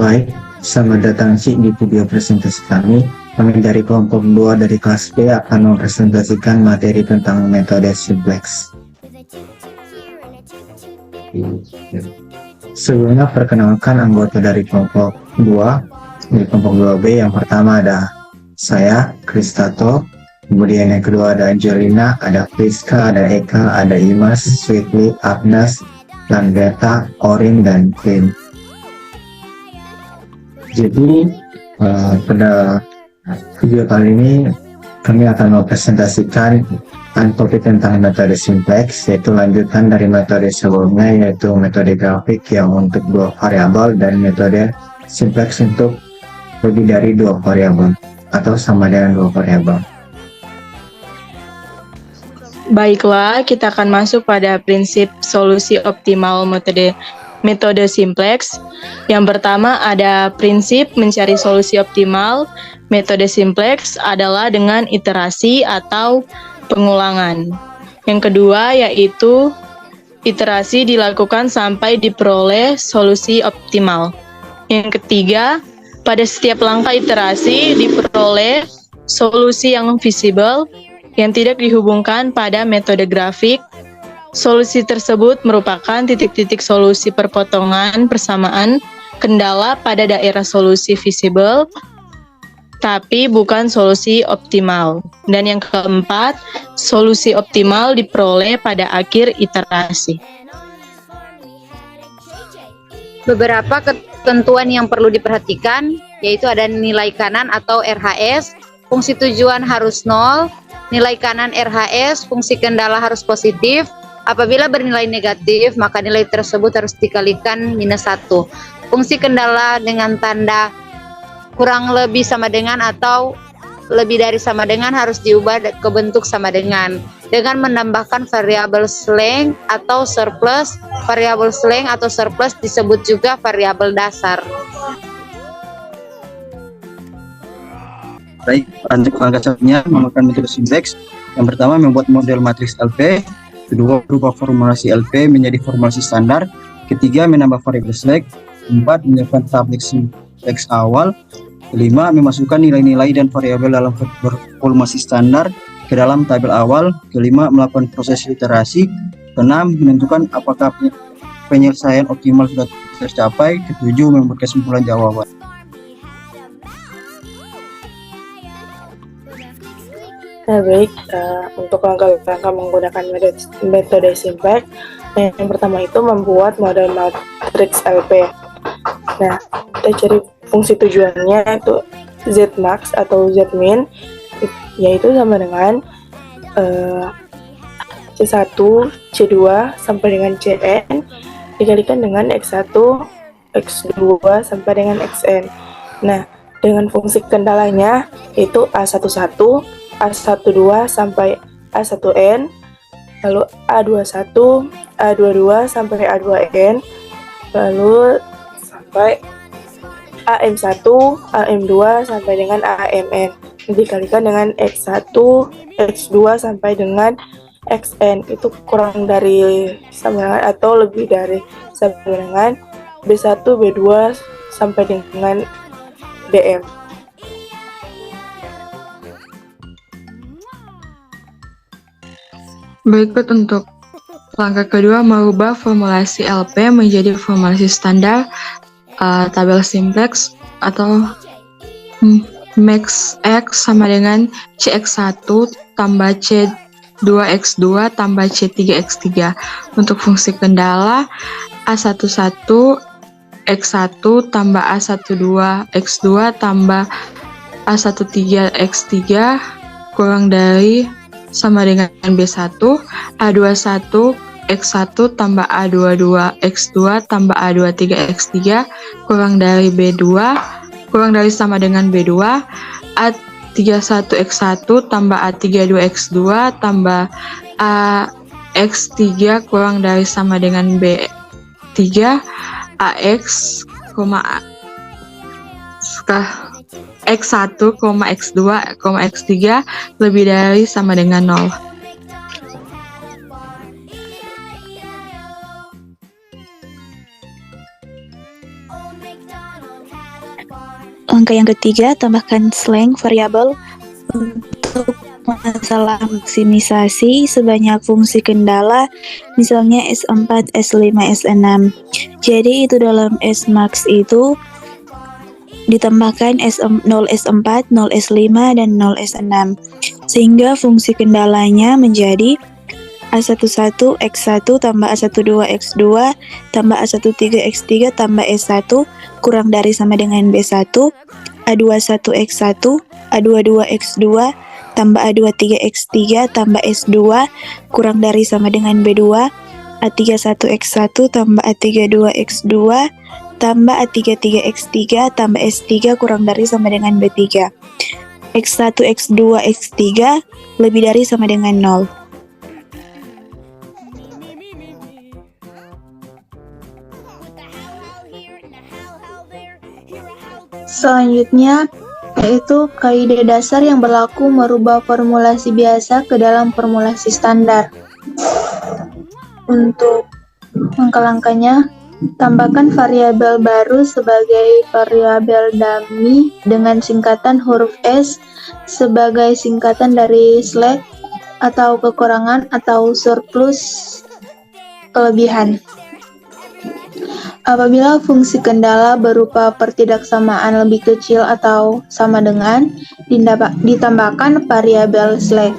Baik, selamat datang Cik di video presentasi kami. Kami dari kelompok 2 dari kelas B akan mempresentasikan materi tentang metode simplex. Sebelumnya perkenalkan anggota dari kelompok 2. Di kelompok 2B yang pertama ada saya, Kristato. Kemudian yang kedua ada Angelina, ada Priska, ada Eka, ada Imas, Sweetly, Agnes, Langeta, Orin, dan Queen. Jadi pada video kali ini kami akan mempresentasikan topik tentang metode simplex, yaitu lanjutan dari metode sebelumnya, yaitu metode grafik yang untuk 2 variabel dan metode simplex untuk lebih dari 2 variabel atau sama dengan 2 variabel. Baiklah, kita akan masuk pada prinsip solusi optimal metode simplex. Yang pertama ada prinsip mencari solusi optimal. Metode simplex adalah dengan iterasi atau pengulangan. Yang kedua yaitu iterasi dilakukan sampai diperoleh solusi optimal. Yang ketiga, pada setiap langkah iterasi diperoleh solusi yang visible yang tidak dihubungkan pada metode grafik. Solusi tersebut merupakan titik-titik solusi perpotongan persamaan kendala pada daerah solusi visible, tapi bukan solusi optimal. Dan yang keempat, solusi optimal diperoleh pada akhir iterasi. Beberapa ketentuan yang perlu diperhatikan, yaitu ada nilai kanan atau RHS, fungsi tujuan harus 0, nilai kanan RHS, fungsi kendala harus positif. Apabila bernilai negatif, maka nilai tersebut harus dikalikan -1. Fungsi kendala dengan tanda kurang lebih sama dengan atau lebih dari sama dengan harus diubah ke bentuk sama dengan menambahkan variabel slang atau surplus. Variabel slang atau surplus disebut juga variabel dasar. Baik, untuk langkah selanjutnya menggunakan metode simplex. Yang pertama membuat model matriks LP, kedua berubah formulasi LP menjadi formulasi standar, ketiga menambah variabel select, keempat menyiapkan tabel simplex awal, kelima memasukkan nilai-nilai dan variabel dalam formulasi standar ke dalam tabel awal, kelima melakukan proses iterasi, keenam menentukan apakah penyelesaian optimal sudah tercapai, ketujuh membuat kesimpulan jawaban. Nah baik, untuk langkah-langkah menggunakan metode simplex, yang pertama itu membuat model matriks LP. Nah, kita cari fungsi tujuannya itu Zmax atau Zmin, yaitu sama dengan C1, C2 sampai dengan Cn dikalikan dengan X1, X2 sampai dengan Xn. Nah, dengan fungsi kendalanya itu A11, A12 sampai A1n, lalu A21, A22 sampai A2n, lalu sampai AM1, AM2 sampai dengan AMN, dikalikan dengan X1, X2 sampai dengan Xn, itu kurang dari sama dengan atau lebih dari sama dengan B1, B2 sampai dengan BM. Berikut untuk langkah kedua, merubah formulasi LP menjadi formulasi standar. Tabel simplex atau max X sama dengan CX1 tambah C2X2 tambah C3X3. Untuk fungsi kendala A11 X1 tambah A12X2 tambah A13X3 kurang dari sama dengan B1, A21 X1 tambah A22X2 tambah A23X3 kurang dari B2, kurang dari sama dengan B2, A31X1 tambah A32X2 tambah AX3 kurang dari sama dengan B3, AX, X1, X2, X3 lebih dari sama dengan 0. Langkah yang ketiga, tambahkan slang variabel untuk masalah maksimisasi sebanyak fungsi kendala, misalnya S4, S5, S6. Jadi itu dalam S-max itu ditambahkan 0 S4, 0 S5, dan 0 S6. Sehingga fungsi kendalanya menjadi A11 X1 tambah A12 X2 tambah A13 X3 tambah S1 kurang dari sama dengan B1, A21 X1, A22 X2 tambah A23 X3 tambah S2 kurang dari sama dengan B2, A31 X1 tambah A32 X2 tambah A33 X3 tambah S3 kurang dari sama dengan B3. X1, X2, X3 lebih dari sama dengan 0. Selanjutnya, yaitu kaidah dasar yang berlaku merubah formulasi biasa ke dalam formulasi standar. Untuk langkah-langkahnya, tambahkan variabel baru sebagai variabel dummy dengan singkatan huruf S sebagai singkatan dari slack atau kekurangan atau surplus kelebihan. Apabila fungsi kendala berupa pertidaksamaan lebih kecil atau sama dengan, ditambahkan variabel slack.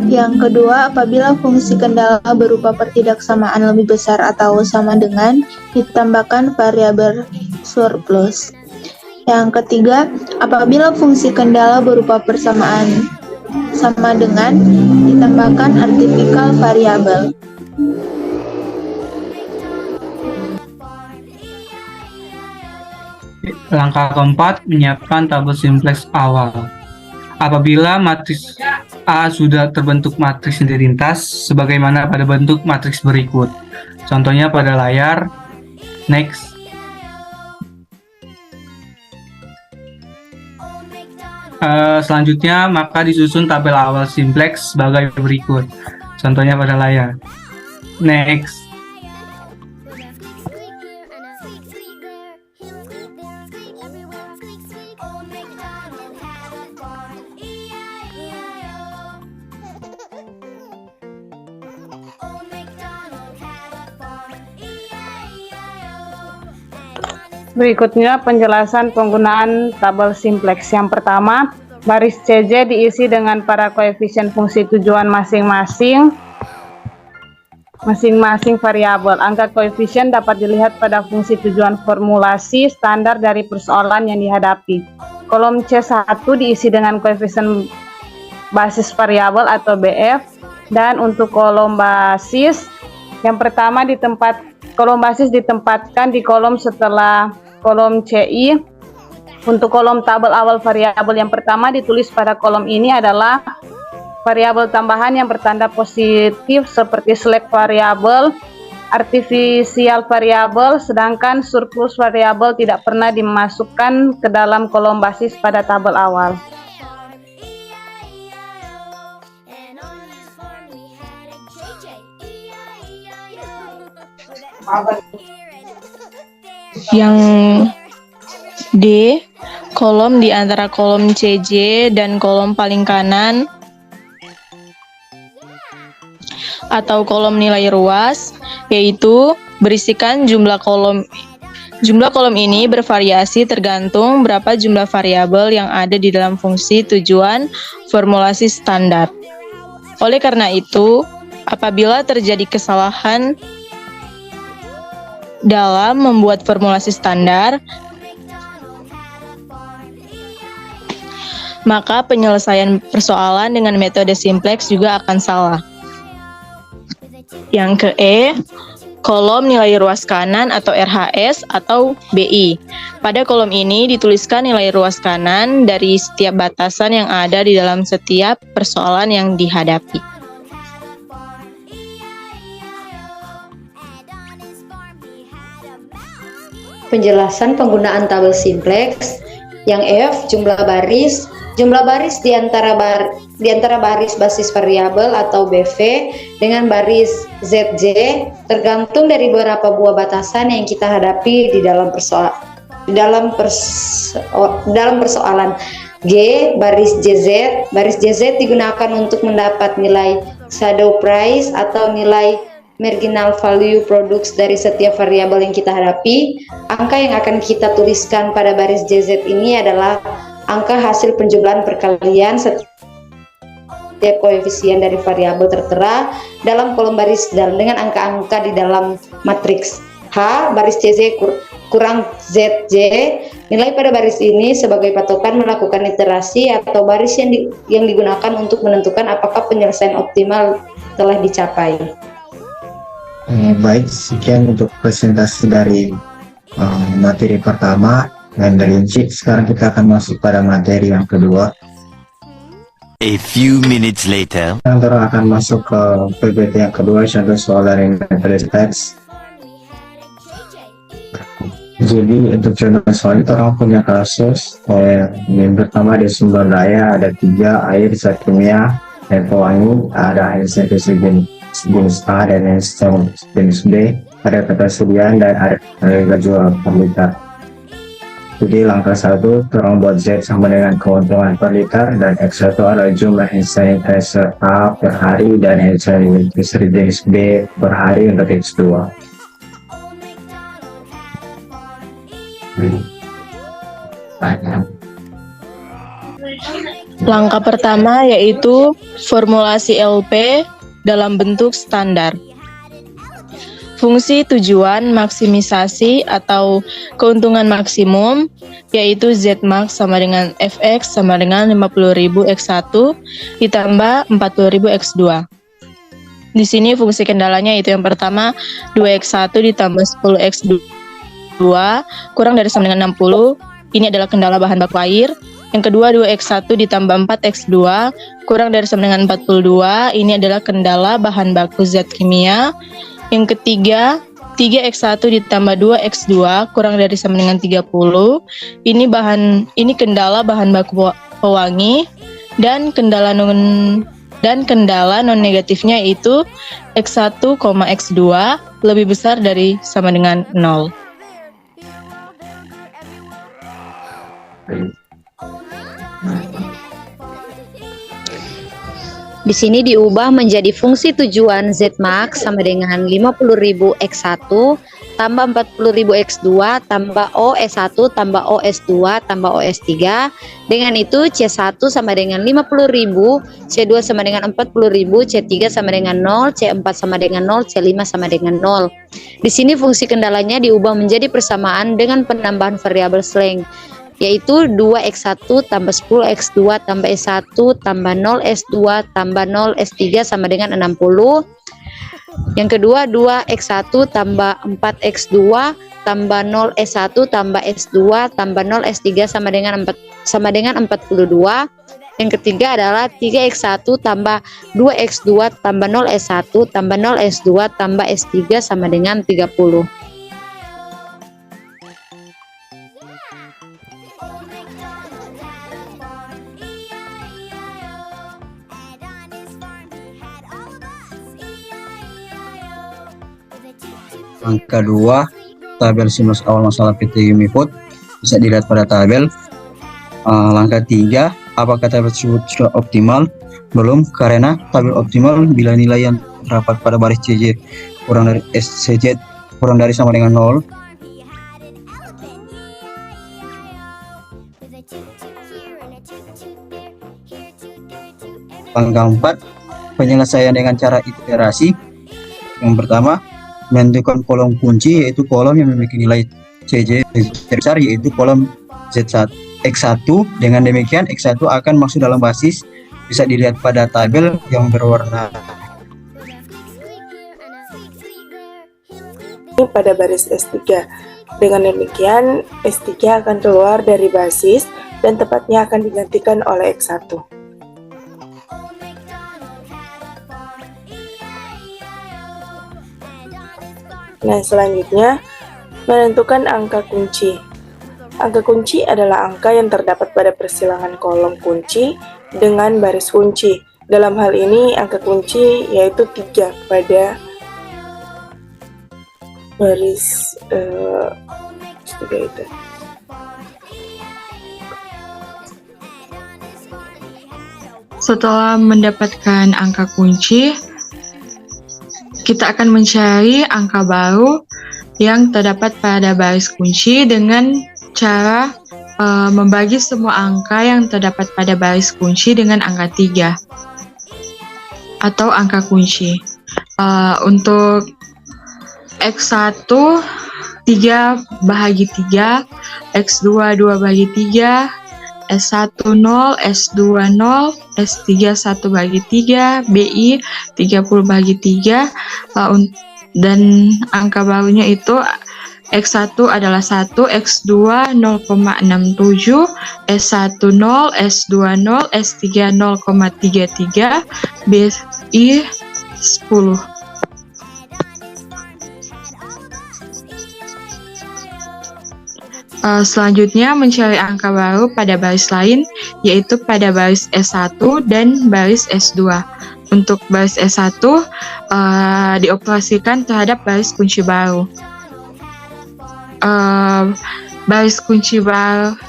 Yang kedua, apabila fungsi kendala berupa pertidaksamaan lebih besar atau sama dengan, ditambahkan variabel surplus. Yang ketiga, apabila fungsi kendala berupa persamaan sama dengan, ditambahkan artificial variabel. Langkah keempat, menyiapkan tabel simplex awal. Apabila matriks A sudah terbentuk matriks identitas sebagaimana pada bentuk matriks berikut. Contohnya pada layar. Next. Selanjutnya, maka disusun tabel awal simplex sebagai berikut. Contohnya pada layar. Next. Berikutnya penjelasan penggunaan tabel simplex. Yang pertama, baris CJ diisi dengan para koefisien fungsi tujuan masing-masing variabel. Angka koefisien dapat dilihat pada fungsi tujuan formulasi standar dari persoalan yang dihadapi. Kolom C1 diisi dengan koefisien basis variabel atau BF, dan untuk kolom basis yang pertama kolom basis ditempatkan di kolom setelah kolom CI. Untuk kolom tabel awal variabel yang pertama ditulis pada kolom ini adalah variabel tambahan yang bertanda positif seperti slack variabel, artificial variabel, sedangkan surplus variabel tidak pernah dimasukkan ke dalam kolom basis pada tabel awal. Yang D, kolom di antara kolom CJ dan kolom paling kanan atau kolom nilai ruas, yaitu berisikan jumlah kolom. Jumlah kolom ini bervariasi tergantung berapa jumlah variabel yang ada di dalam fungsi tujuan formulasi standar. Oleh karena itu, apabila terjadi kesalahan dalam membuat formulasi standar, maka penyelesaian persoalan dengan metode simplex juga akan salah. Yang ke E, kolom nilai ruas kanan atau RHS atau BI. Pada kolom ini dituliskan nilai ruas kanan dari setiap batasan yang ada di dalam setiap persoalan yang dihadapi. Penjelasan penggunaan tabel simplex. Yang F, jumlah baris di antara baris basis variabel atau BV dengan baris ZJ tergantung dari beberapa buah batasan yang kita hadapi di dalam dalam persoalan G baris JZ digunakan untuk mendapat nilai shadow price atau nilai marginal value produks dari setiap variabel yang kita hadapi. Angka yang akan kita tuliskan pada baris JZ ini adalah angka hasil penjumlahan perkalian setiap koefisien dari variabel tertera dalam kolom baris dan dengan angka-angka di dalam matriks. H baris CZ kurang ZJ, nilai pada baris ini sebagai patokan melakukan iterasi atau baris yang digunakan untuk menentukan apakah penyelesaian optimal telah dicapai. Baik, sekian untuk presentasi dari materi pertama dan rinci. Sekarang kita akan masuk pada materi yang kedua. A few minutes later. Yang akan masuk ke PPT yang kedua, contoh soal dari materi teks. Jadi untuk contoh soal itu orang punya kasus yang pertama di sumber daya ada 3, air, zat kimia, dan pewangi, ada NCTC jenis A dan NCTC jenis B, ada ketersediaan dan ada harga jual per liter. Jadi langkah 1 orang buat Z sama dengan keuntungan per liter, dan X1 adalah jumlah hand sanitizer A per hari dan hand sanitizer jenis B per hari untuk X2. Langkah pertama yaitu formulasi LP dalam bentuk standar. Fungsi tujuan maksimisasi atau keuntungan maksimum yaitu Zmax sama dengan Fx sama dengan 50.000 X1 ditambah 40.000 X2. Di sini fungsi kendalanya itu yang pertama 2X1 ditambah 10 X2 kurang dari sama dengan 60. Ini adalah kendala bahan baku air. Yang kedua 2X1 ditambah 4X2 kurang dari sama dengan 42. Ini adalah kendala bahan baku zat kimia. Yang ketiga 3X1 ditambah 2X2 kurang dari sama dengan 30. Ini kendala bahan baku pewangi, dan kendala non negatifnya itu X1, X2 lebih besar dari sama dengan 0. Di sini diubah menjadi fungsi tujuan Zmax sama dengan 50.000 X1 tambah 40.000 X2 tambah OS1 tambah OS2 tambah OS3. Dengan itu C1 sama dengan 50.000, C2 sama dengan 40.000, C3 sama dengan 0, C4 sama dengan 0, C5 sama dengan 0. Di sini fungsi kendalanya diubah menjadi persamaan dengan penambahan variabel slang, yaitu 2X1 tambah 10X2 tambah S1 tambah 0S2 tambah 0S3 sama dengan 60. Yang kedua 2X1 tambah 4X2 tambah 0S1 tambah S2 tambah 0S3 sama dengan 42. Yang ketiga adalah 3X1 tambah 2X2 tambah 0S1 tambah 0S2 tambah S3 sama dengan 30. Angka 2, tabel sinus awal masalah PT Unifood bisa dilihat pada tabel. Langkah 3, apakah tabel tersebut sudah optimal? Belum, karena tabel optimal bila nilai yang terdapat pada baris CJ kurang dari SCZ kurang dari sama dengan 0. Langkah 4, penyelesaian dengan cara iterasi. Yang pertama, menentukan kolom kunci, yaitu kolom yang memiliki nilai CJ besar, yaitu kolom Z1 X1. Dengan demikian X1 akan masuk dalam basis, bisa dilihat pada tabel yang berwarna pada baris S3. Dengan demikian S3 akan keluar dari basis dan tepatnya akan digantikan oleh X1. Nah, selanjutnya, menentukan angka kunci. Angka kunci adalah angka yang terdapat pada persilangan kolom kunci dengan baris kunci. Dalam hal ini, angka kunci yaitu 3 pada baris 3 itu. Setelah mendapatkan angka kunci, kita akan mencari angka baru yang terdapat pada baris kunci dengan cara membagi semua angka yang terdapat pada baris kunci dengan angka 3 atau angka kunci. Untuk X1 3 bahagi 3, X2 2 bahagi 3, S1 0, S2 0, S3 1 bahagi 3, BI 30 bahagi 3, dan angka barunya itu X1 adalah 1, X2 0,67, S1 0, S2 0, S3 0,33, BI 10. Selanjutnya mencari angka baru pada baris lain, yaitu pada baris S1 dan baris S2. Untuk baris S1 dioperasikan terhadap baris kunci baru. Baris kunci baru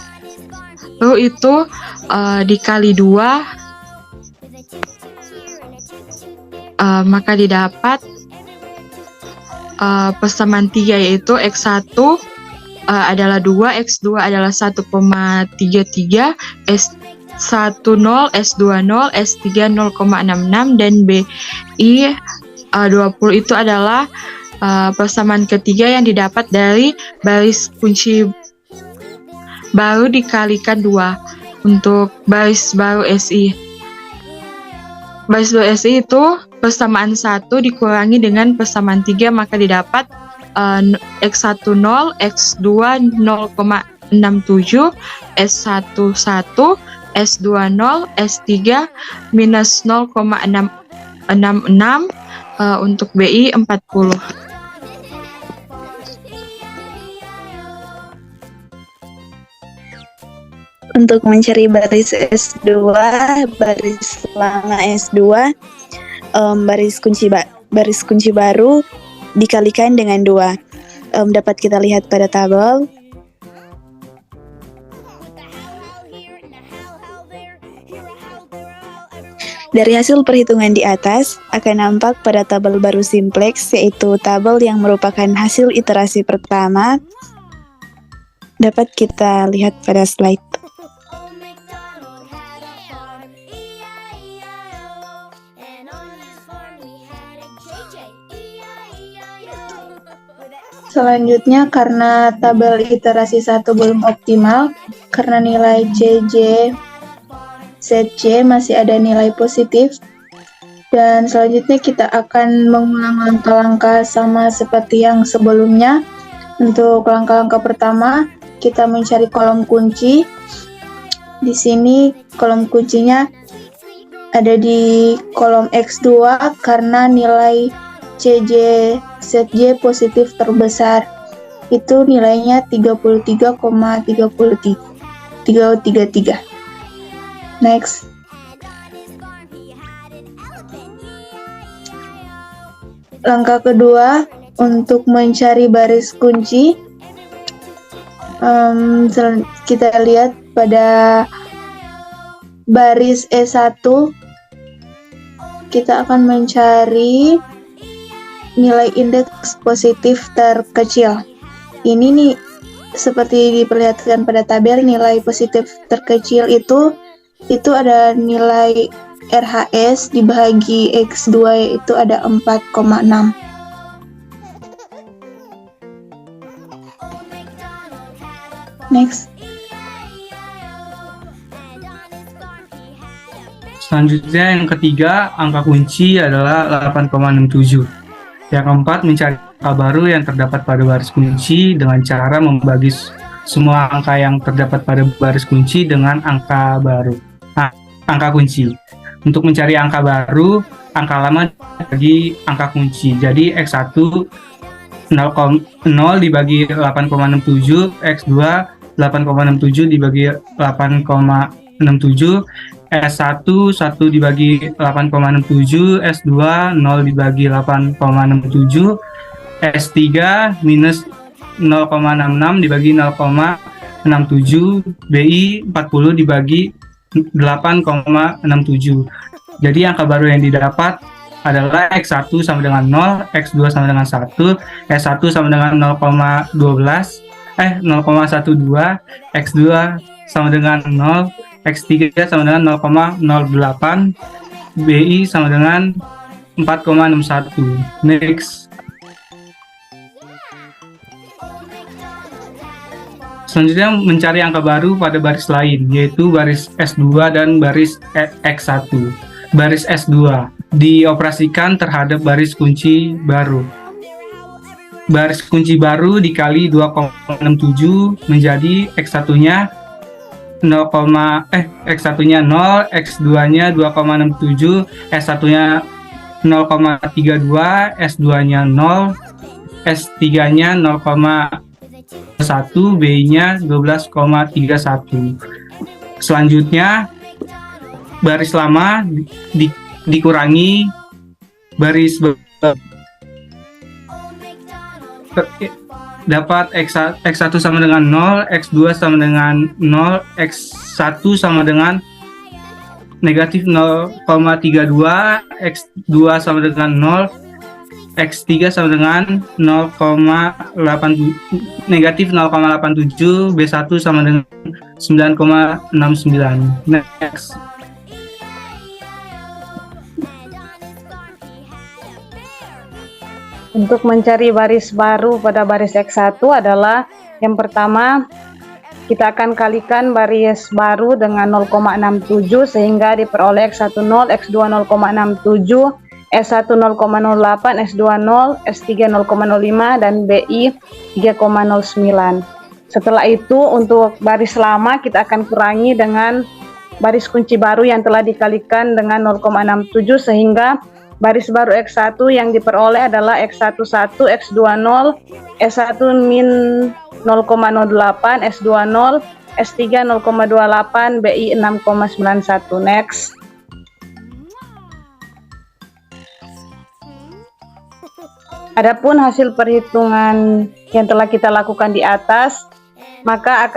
itu dikali 2, maka didapat persamaan 3, yaitu X1 adalah 2, X2 adalah 1,33, S1 0, S2 0, S3 0,66, dan BI 20 itu adalah persamaan ketiga yang didapat dari baris kunci baru dikalikan 2 untuk baris baru SI. Baris baru SI itu persamaan 1 dikurangi dengan persamaan 3, maka didapat X1 0, X2 0,67, S1 1, S2 0, S3 minus 0,66, untuk BI 40. Untuk mencari baris S2, baris lama S2, baris kunci baru dikalikan dengan 2. Dapat kita lihat pada tabel. Dari hasil perhitungan di atas, akan nampak pada tabel baru simplex, yaitu tabel yang merupakan hasil iterasi pertama. Dapat kita lihat pada slide. Selanjutnya, karena tabel iterasi 1 belum optimal, karena nilai CJ, ZJ masih ada nilai positif, dan selanjutnya kita akan mengulang langkah-langkah sama seperti yang sebelumnya. Untuk langkah-langkah pertama, kita mencari kolom kunci. Di sini kolom kuncinya ada di kolom X2 karena nilai CJ ZJ positif terbesar. Itu nilainya 33,333. Next. Langkah kedua, untuk mencari baris kunci, kita lihat pada baris E1, kita akan mencari nilai indeks positif terkecil. Ini nih, seperti diperlihatkan pada tabel, nilai positif terkecil itu ada nilai RHS dibagi X2, yaitu ada 4,6. Next. Selanjutnya yang ketiga, angka kunci adalah 8,67. Yang keempat, mencari angka baru yang terdapat pada baris kunci dengan cara membagi semua angka yang terdapat pada baris kunci dengan angka baru. Nah, angka kunci. Untuk mencari angka baru, angka lama dibagi angka kunci. Jadi X1 0 dibagi 8,67, X2 8,67 dibagi 8,67, S1 1 dibagi 8,67, S2 0 dibagi 8,67, S3 minus 0,66 dibagi 0,67, BI 40 dibagi 8,67. Jadi angka baru yang didapat adalah X1 sama dengan 0, X2 sama dengan 1, S1 sama dengan 0,12, 0,12, X2 sama dengan 0, X3 sama dengan 0,08, BI sama dengan 4,61. Next. Selanjutnya mencari angka baru pada baris lain, yaitu baris S2 dan baris X1. Baris S2 dioperasikan terhadap baris kunci baru. Baris kunci baru dikali 2,67 menjadi X1-nya 0, X1-nya 0, X2-nya 2,67, S1-nya 0,32, S2-nya 0, S3-nya 0,1, B-nya 12,31. Selanjutnya baris lama dikurangi baris dapat X1 sama dengan 0, X2 sama dengan 0, X1 sama dengan negatif 0,32, X2 sama dengan 0, X3 sama dengan negatif 0,87, B1 sama dengan 9,69. Next. Untuk mencari baris baru pada baris X1 adalah yang pertama kita akan kalikan baris baru dengan 0,67 sehingga diperoleh X1 0, X2 0,67, S1 0,08, S2 0, S3 0,05 dan BI 3,09. Setelah itu untuk baris lama kita akan kurangi dengan baris kunci baru yang telah dikalikan dengan 0,67 sehingga baris baru X1 yang diperoleh adalah X1 1, X2 0, S1 min 0,08, S2 0, S3 0,28, BI 6,91. Next. Adapun hasil perhitungan yang telah kita lakukan di atas, maka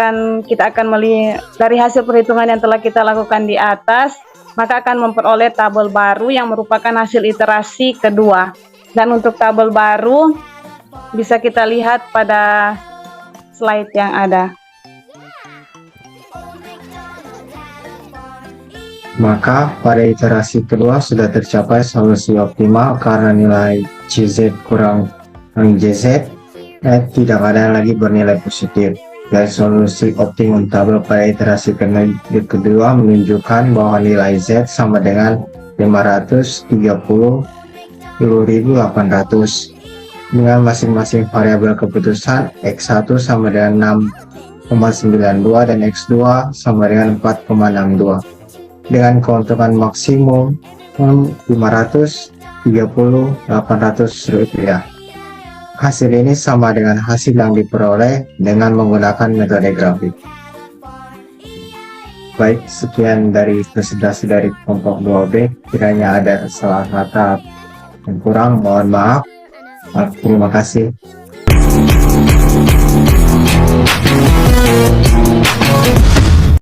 kita akan melihat dari hasil perhitungan yang telah kita lakukan di atas, maka akan memperoleh tabel baru yang merupakan hasil iterasi kedua. Dan untuk tabel baru bisa kita lihat pada slide yang ada. Maka pada iterasi kedua sudah tercapai solusi optimal karena nilai CZ kurang JZ tidak ada lagi bernilai positif. Dan solusi optimum tabel pada iterasi kedua menunjukkan bahwa nilai Z sama dengan 530.800 dengan masing-masing variabel keputusan X1 sama dengan 6,92 dan X2 sama dengan 4,62 dengan keuntungan maksimum 530.800 rupiah. Hasil ini sama dengan hasil yang diperoleh dengan menggunakan metode grafik. Baik, sekian dari presentasi dari kelompok 2B. Kiranya ada salah kata yang kurang, mohon maaf. Terima kasih.